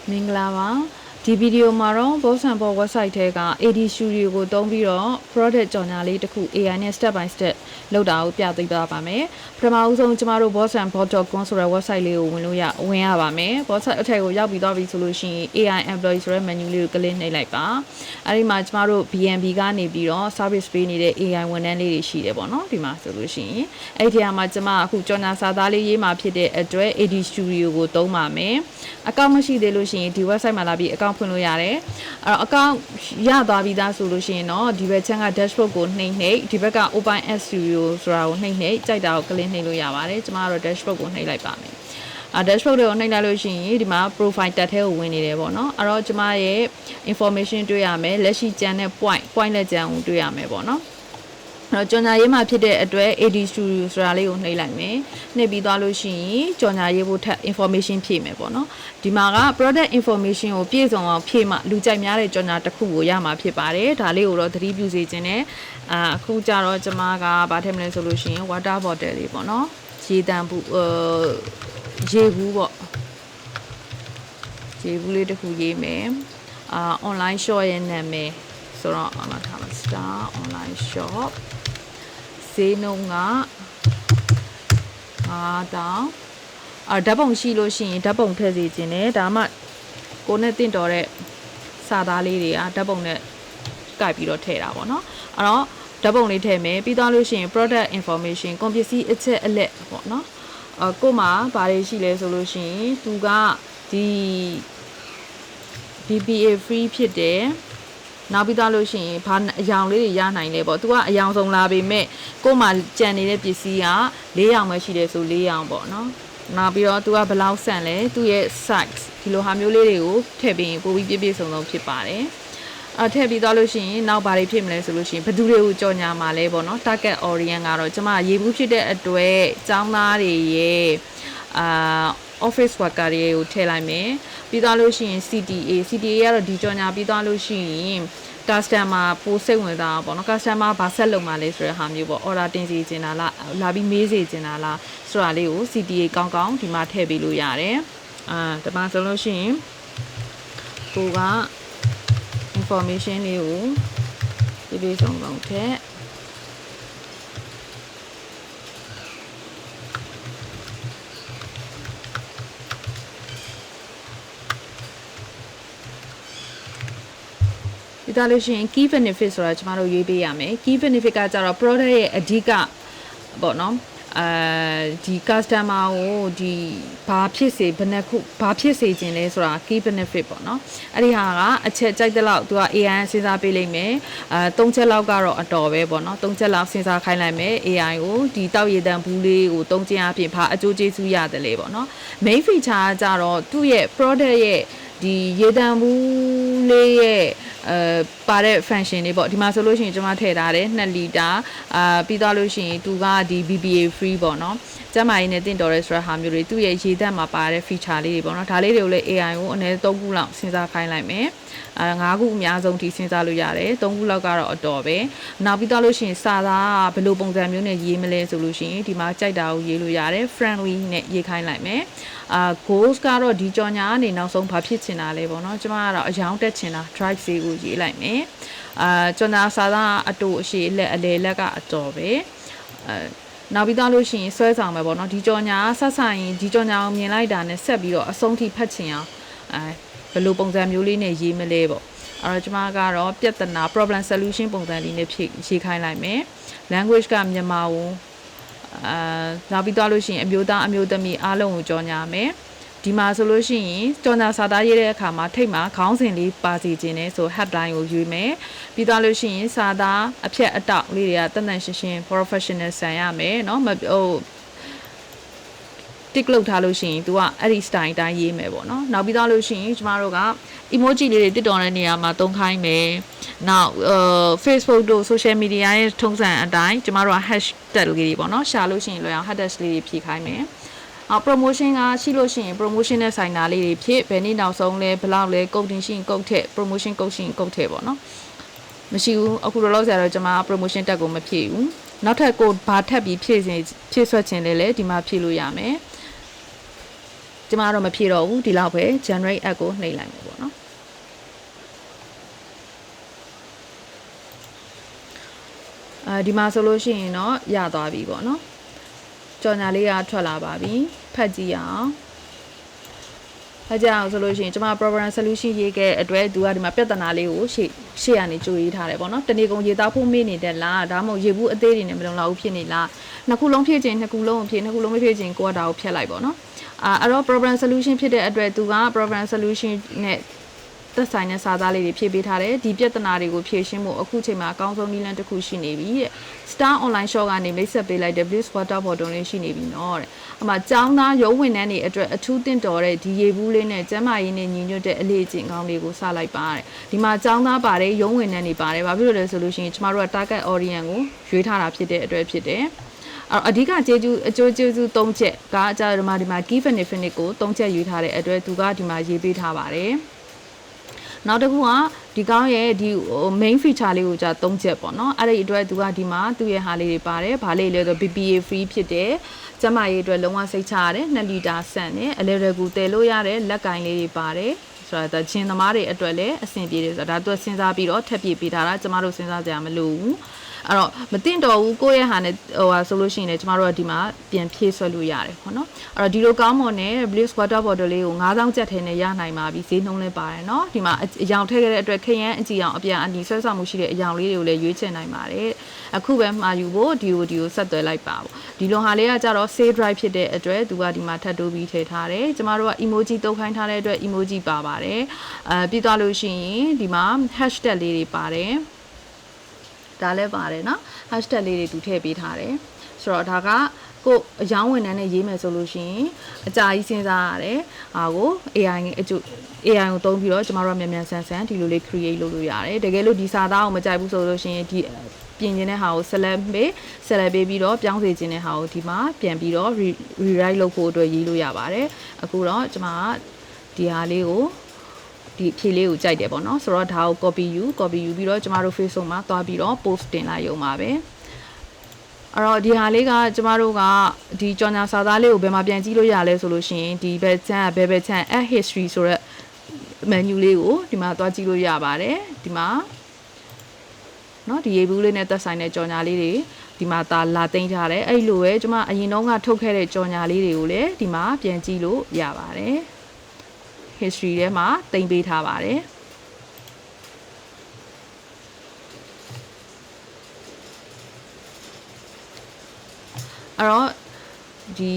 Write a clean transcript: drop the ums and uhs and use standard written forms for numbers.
မင်္ဂလာပါဒီဗီဒီယိုမှာတော့ Boss and Boss website ထဲက AD Studio ကိုသုံးပြီးတော့ product ကြော်ညာလေးတစ်ခု AI နဲ့ step by step လုပ်တာကိုပြသိသွားပါမယ်ပထမဦးဆုံးကျမတို့ Boss and Boss.com ဆိုတဲ့ website လေးကိုဝင်ရပါမယ် Boss အထက်ကိုရောက်ပြီးသွားပြီဆိုလို့ရှိရင် AI employee ဆိုတဲ့ menu လေးကို click နှိပ်လိုက်ပါအဲ့ဒီမှာကျမတို့ BNB ကနေပြီးတော့ service ပေးနေတဲ့ AI ဝန်ထမ်းလေးတွေရှိတယ်ပေါ့နော်ဒီမှာဆိုလို့ရှိရင်အဲ့ဒီမှာကျမအခုကြော်ညာစာသားလေးရေးမှာဖြစ်တဲ့အတွက် AD Studio ကိုသုံးပါမယ်အကောင့်မရှိသေးလို့ရှိရင်ဒီ website မှာလာပြီးအကောင့်ဖွင့်လို့ရတယ်အဲ့တော့အကောင့်ရသွားပြီးသားဆိုလို့ရှိရင်တော့ဒီဘက်ချမ်းက dashboard ကိုနှိပ်ဒီဘက်က Open Studio ဆိုတာကိုနှိပ်ကြိုက်တာကို click နှိပ်လို့ရပါတယ်ကျမတို့ dashboard ကိုနှိပ်လိုက်ပါမယ်dashboard တွေကိုနှိပ်လိုက်လို့ရှိရင်ဒီမှာ profile tab ထဲကိုဝင်နေတယ်ပေါ့နော်အဲ့တော့ကျမရဲ့ information တွေ့ရမယ်လက်ရှိကျန်တဲ့ point လက်ကျန်ကိုတွေ့ရမယ်ပေါ့နော်အဲ့တော့ကြော်ညာရေးမှာဖြစ်တဲ့အတွက် AD Studio ဆိုတာလေးကိုနှိပ်လိုက်မယ်နှိပ်ပြီးသွားလို့ရှိရင်ကြော်ညာရေးဖို့ထပ် information ဖြည့်မယ်ပေါ့နော်ဒီမှာက product information ကိုပြည့်စုံအောင်ဖြည့်မှလူကြိုက်များတဲ့ကြော်ညာတစ်ခုကိုရမှာဖြစ်ပါတယ်ဒါလေးကိုတော့သတိပြုစေခြင်းနဲ့အခုကြတော့ကျမကဘာထည့်မလဲဆိုလို့ရှိရင် water bottle လေးပေါ့နော်ရေတန်ဘူးရေဘူးပေါ့ရေဘူးလေးတစ်ခုရေးမယ် online shop ရဲ့နာမည်ဆိုတော့အမှထားပါ star online shop ဈေးနှုန်းက5000ဓာတ်ပုံရှိလို့ရှိရင်ဓာတ်ပုံထည့်စီခြင်းနဲ့ဒါမှကိုနဲ့တင့်တော်တဲ့စာသားလေးတွေကဓာတ်ပုံနဲ့ကိုက်ပြီးတော့ထည့်တာပေါ့နော်အဲ့တော့ဓာတ်ပုံလေးထည့်မယ်ပြီးသွားလို့ရှိရင် product information ကုန်ပစ္စည်းအချက်အလက်ပေါ့နော်ကိုမှဘာတွေရှိလဲဆိုလို့ရှိရင်သူကဒီ BPA free ဖြစ်တယ်နောက်ပြီးသားလို့ရှိရင်ဘာအယောင်လေးတွေရနိုင်လဲပေါ့သူကအယောင်ဆုံးလာပေမဲ့ကို့မှာကြံနေတဲ့ပစ္စည်းက၄ယောင်ပဲရှိတယ်ဆို၄ယောင်ပေါ့နော်နောက်ပြီးတော့သူကဘယ်လောက်ဆန်လဲသူ့ရဲ့ size ဒီလိုဟာမျိုးလေးတွေကိုထည့်ပြီးပိုပြီးပြည့်စုံဖြစ်ပါတယ်ထည့်ပြီးသွားလို့ရှိရင်နောက်ဘာတွေဖြစ်မလဲဆိုလို့ရှိရင်ဘယ်သူတွေကိုကြော်ညာမှာလဲပေါ့နော် target audience ကတော့ကျမရေဘူးဖြစ်တဲ့အတွက်ကျောင်းသားတွေရဲ့office worker တွေကိုထည့်လိုက်မယ်ပြီးသွားလို့ရှိရင် CTA ကတော့ဒီကြော်ညာပြီးသွားလို့ရှိရင် customer ပို့စိတ်ဝင်စားအောင်ပေါ့နော် customer ဘာဆက်လုပ်မှာလဲဆိုတဲ့ဟာမျိုးပေါ့ order တင်စီချင်တာလားလာပြီးမေးစီချင်တာလားဆိုတာလေးကို CTA ကောင်းကောင်းဒီမှာထည့်ပေးလို့ရတယ်ဒီမှာဆိုလို့ရှိရင်ကိုက information လေးကိုပြည့်စုံထည့်ဒီသားလို့ရှိရင် key benefit ဆိုတာကျမတို့ရွေးပေးရမယ် key benefit ကကြတော့ product ရဲ့အဓိကပေါ့နော်ဒီ customer ကိုဒီဘာဖြစ်စေဘယ်နှခုဘာဖြစ်စေခြင်းလဲဆိုတာ key benefit ပေါ့နော်အဲ့ဒီဟာကအချက်ကြိုက်တဲ့လောက်သူက AI စဉ်းစားပေးလိမ့်မယ်၃ချက်လောက်ကတော့အတော်ပဲပေါ့နော်၃ချက်လောက်စဉ်းစားခိုင်းလိုက်မယ် AI ကိုဒီတောက်ရည်တန်ဘူးလေးကိုသုံးခြင်းအပြင်ဘာအကျိုးကျေးဇူးရတယ်လေပေါ့နော် main feature ကကြတော့သူ့ရဲ့ product ရဲ့ဒီရေတံဘူးလေးရဲ့ပါတဲ့ function တွေပေါ့ဒီမှာဆိုလို့ရှိရင်ကျွန်မထည့်ထားတယ်2လီတာပြီးသွားလို့ရှိရင်သူကဒီ BPA free ပေါ့နော်ကျမကြီးနဲ့တင့်တော်ရဲဆိုတဲ့ဟာမျိုးတွေသူ့ရဲ့ရေတံမှာပါတဲ့ feature လေးတွေပေါ့နော်ဒါလေးတွေကိုလည်း AI ကိုအနည်း3ခုလောက်စဉ်းစားခိုင်းလိုက်မယ်5ခုအများဆုံးထိစဉ်းစားလို့ရတယ်3ခုလောက်ကတော့အတော်ပဲနောက်ပြီးသွားလို့ရှိရင်စာသားဘယ်လိုပုံစံမျိုးနဲ့ရေးမလဲဆိုလို့ရှိရင်ဒီမှာကြိုက်တာကိုရေးလို့ရတယ် friendly နဲ့ရေးခိုင်းလိုက်မယ်goals ကတော့ဒီကြော်ညာကနေနောက်ဆုံးဘာဖြစ်ချင်တာလဲပေါ့နော်ကျမကတော့အယောင်တက်ချင်တာ drive ဈေးကိုရေးလိုက်မယ်ကြော်ညာစာသားအတူအရှိလက်အလေလက်ကအတော်ပဲနောက်ပြီးသားလို့ရှိရင်ဆွဲဆောင်မယ်ပေါ့နော်ဒီကြော်ညာဆက်ဆိုင်ရင်ဒီကြော်ညာကိုမြင်လိုက်တာနဲ့ဆက်ပြီးတော့အဆုံးထိဖတ်ချင်အောင်ဘယ်လိုပုံစံမျိုးလေးနဲ့ရေးမလဲပေါ့အဲ့တော့ကျမကတော့ပြဿနာ problem solution ပုံစံလေးနဲ့ရေးခိုင်းလိုက်မယ် language ကမြန်မာကိုနောက်ပြီးသွားလို့ရှိရင်အမျိုးသားအမျိုးသမီးအားလုံးကိုကြော်ညာမယ်ဒီမှာဆိုလို့ရှိရင်ကြော်ညာစာသားရေးတဲ့အခါမှာထိတ်မှာခေါင်းစဉ်လေးပါစီခြင်းနဲ့ဆို headline ကိုယူမယ်ပြီးသွားလို့ရှိရင်စာသားအဖြတ်အတောက်လေးတွေကတန်တန်ရှင်းရှင်း professional ဆန်ရမယ်เนาะတစ်လုတ်ထားလို့ရှိရင် तू ကအဲ့ဒီ style တိုင်းရေးမယ်ပေါ့နော်နောက်ပြီးတော့လို့ရှိရင်ကျမတို့က emoji လေးတွေတစ်တော်တဲ့နေရာမှာသုံးခိုင်းမယ်နောက်Facebook တို့ social media ရဲ့ထုံးစံအတိုင်းကျမတို့က hashtag လေးတွေပေါ့နော်ရှာလို့ရှိရင်လွယ်အောင် hashtag လေးတွေဖြည့်ခိုင်းမယ်promotion ကရှိလို့ရှိရင် promotion နဲ့ဆိုင်တာလေးတွေဖြစ်ဘယ်နည်းနောက်ဆုံးလဲဘယ်လောက်လဲကုတ်တင်ရှိရင်ကုတ်ထည့် promotion ကုတ်ရှိရင်ကုတ်ထည့်ပေါ့နော်မရှိဘူးအခုလောဆယ်တော့ကျမ promotion တက်ကိုမဖြည့်ဘူးနောက်ထပ်ကိုဘာထပ်ပြီးဖြည့်ဆွတ်ခြင်းလဲဒီမှာဖြည့်လို့ရမယ် ကျမတော့မဖြည့်တော့ဘူးဒီလောက်ပဲ generate app ကိုနှိပ်လိုက်မယ်ပေါ့နော်ဒီမှာဆိုလို့ရှိရင်တော့ရသွားပြီပေါ့နော်ကြော်ညာလေးကထွက်လာပါပြီဖတ်ကြည့်အောင်ဆိုလို့ရှိရင်ကျွန်မ program solution ရေးခဲ့အတွက်သူကဒီမှာပြဿနာလေးကိုရှေ့ကနေကြိုရေးထားတယ်ပေါ့နော်တနေ့ကုန်ရေးသားဖို့မေ့နေတဲ့လားဒါမှမဟုတ်ရေဘူးအသေးတွေနဲ့မလုံလောက်ဘူးဖြစ်နေလားနှစ်ခုလုံးဖြည့်ခြင်းနှစ်ခုလုံးဖြည့်နှစ်ခုလုံးမဖြည့်ခြင်းကိုကဒါကိုဖျက်လိုက်ပေါ့နော်အဲ့တော့ program solution ဖြစ်တဲ့အတွက်သူက program solution နဲ့သက်ဆိုင်တဲ့စာသားလေးတွေဖြည့်ပေးထားတယ်ဒီပြဿနာတွေကိုဖြည့်ရှင်းဖို့အခုချိန်မှာအကောင်းဆုံးနည်းလမ်းတစ်ခုရှိနေပြီတဲ့ Star Online Shop ကနေမိတ်ဆက်ပေးလိုက်တဲ့ Bliss Water Bottle လေးရှိနေပြီနော်တဲ့အမှကျောင်းသားရုံးဝင်တန်းတွေအတွက်အထူးတင့်တော်တဲ့ဒီရေဘူးလေးနဲ့ကျန်းမာရေးနဲ့ညီညွတ်တဲ့အလေးအကျင့်ကောင်းလေးကိုစလိုက်ပါတဲ့ဒီမှာကျောင်းသားပါတယ်ရုံးဝင်တန်းတွေပါတယ်ဘာဖြစ်လို့လဲဆိုလို့ရှိရင်ကျမတို့က target audience ကိုရွေးထားတာဖြစ်တဲ့အတွက်ဖြစ်တယ်အဓိကကျေးဇူးအကျိုးကျေးဇူး၃ချက်ကကျတော့ဒီမှာ key benefit ကို၃ချက်ရွေးထားတဲ့အတွက်သူကဒီမှာရေးပေးထားပါတယ်နောက်တစ်ခုကဒီကောင်းရဲ့ဒီ main feature လေးကိုကြာ၃ချက်ပေါ့နော်အဲ့ဒီအတွက်သူကဒီမှာသူ့ရဲ့ဟာလေးတွေပါတယ်ဗာလေးလဲဆို BPA free ဖြစ်တယ်ကျမရေးအတွက်လုံးဝစိတ်ချရတယ်2လီတာဆန်နဲ့အလဲရကူတည်လို့ရတဲ့လက်ကင်လေးတွေပါတယ်ဆိုတော့ဂျင်းသမားတွေအတွက်လည်းအဆင်ပြေတယ်ဆိုတော့ဒါသူစဉ်းစားပြီးတော့ထပ်ပြပေးထားတာကျမတို့စဉ်းစားကြရမလို့ဘူးအဲ့တော့မတင်တော်ဘူးကိုယ့်ရဲ့ဟာနဲ့ဆိုလို့ရှိရင်လည်းကျမတို့ကဒီမှာပြန်ဖြည့်ဆွဲလို့ရတယ်ပေါ့နော်အဲ့တော့ဒီလိုကောင်းမွန်တဲ့ Bliss Water Bottle လေးကို9000ကျပ်ထဲနဲ့ရနိုင်ပါပြီဈေးနှုန်းလည်းပါတယ်နော်ဒီမှာအယောင်ထည့်ခဲ့တဲ့အတွက်ခရမ်းအကြည့်အောင်အပြန်အနီဆွဲဆောင်မှုရှိတဲ့အယောင်လေးတွေကိုလည်းရွေးချယ်နိုင်ပါတယ်အခုပဲမှာယူဖို့ဒီကိုဆက်သွယ်လိုက်ပါပေါ့ဒီလိုဟာလေးကကြတော့ save drive ဖြစ်တဲ့အတွက်သူကဒီမှာထပ်တိုးပြီးထည့်ထားတယ်ကျမတို့က emoji တုပ်ခိုင်းထားတဲ့အတွက် emoji ပါပါတယ်ပြီးသွားလို့ရှိရင်ဒီမှာ hashtag လေးတွေပါတယ်ဒါလည်းပါတယ်နော် hashtag လေးတွေသူထည့်ပေးထားတယ်ဆိုတော့ဒါကကိုအယောင်းဝန်ထမ်းနဲ့ရေးမယ်ဆိုလို့ရှိရင်အကြာကြီးစဉ်းစားရတယ်ဟာကို AI ကိုသုံးပြီးတော့ကျမတို့ကမြန်ဆန်ဒီလိုလေး create လုပ်လို့ရတယ်တကယ်လို့ဒီစာသားကိုမကြိုက်ဘူးဆိုလို့ရှိရင်ဒီပြင်ခြင်းတဲ့ဟာကို select ပေးပြီးတော့ပြောင်းစေခြင်းတဲ့ဟာကိုဒီမှာပြန်ပြီးတော့ rewrite လုပ်ဖို့အတွက်ရေးလို့ရပါတယ်အခုတော့ကျမကဒီဟာလေးကိုဒီဖြေလေးကိုကြိုက်တယ်ပေါ့နော်ဆိုတော့ဒါကို copy ယူပြီးတော့ကျမတို့ Facebook မှာတွားပြီးတော့ post တင်လိုက်ရုံပါပဲအဲ့တော့ဒီဟာလေးကကျမတို့ကဒီကြော်ညာစာသားလေးကိုဘယ်မှာပြန်ကြည့်လို့ရလဲဆိုလို့ရှိရင်ဒီဘက်ချမ်းဘယ်ချမ်း add history ဆိုတဲ့ menu လေးကိုဒီမှာတွားကြည့်လို့ရပါတယ်ဒီမှာနော်ဒီရေဘူးလေးနဲ့သက်ဆိုင်တဲ့ကြော်ညာလေးတွေဒီမှာလာသိမ်းထားတယ်အဲ့လိုပဲကျမအရင်တော့ကထုတ်ခဲ့တဲ့ကြော်ညာလေးတွေကိုလည်းဒီမှာပြန်ကြည့်လို့ရပါတယ်history ထဲမှာတင်ပေးထားပါတယ်အဲ့တော့ဒီ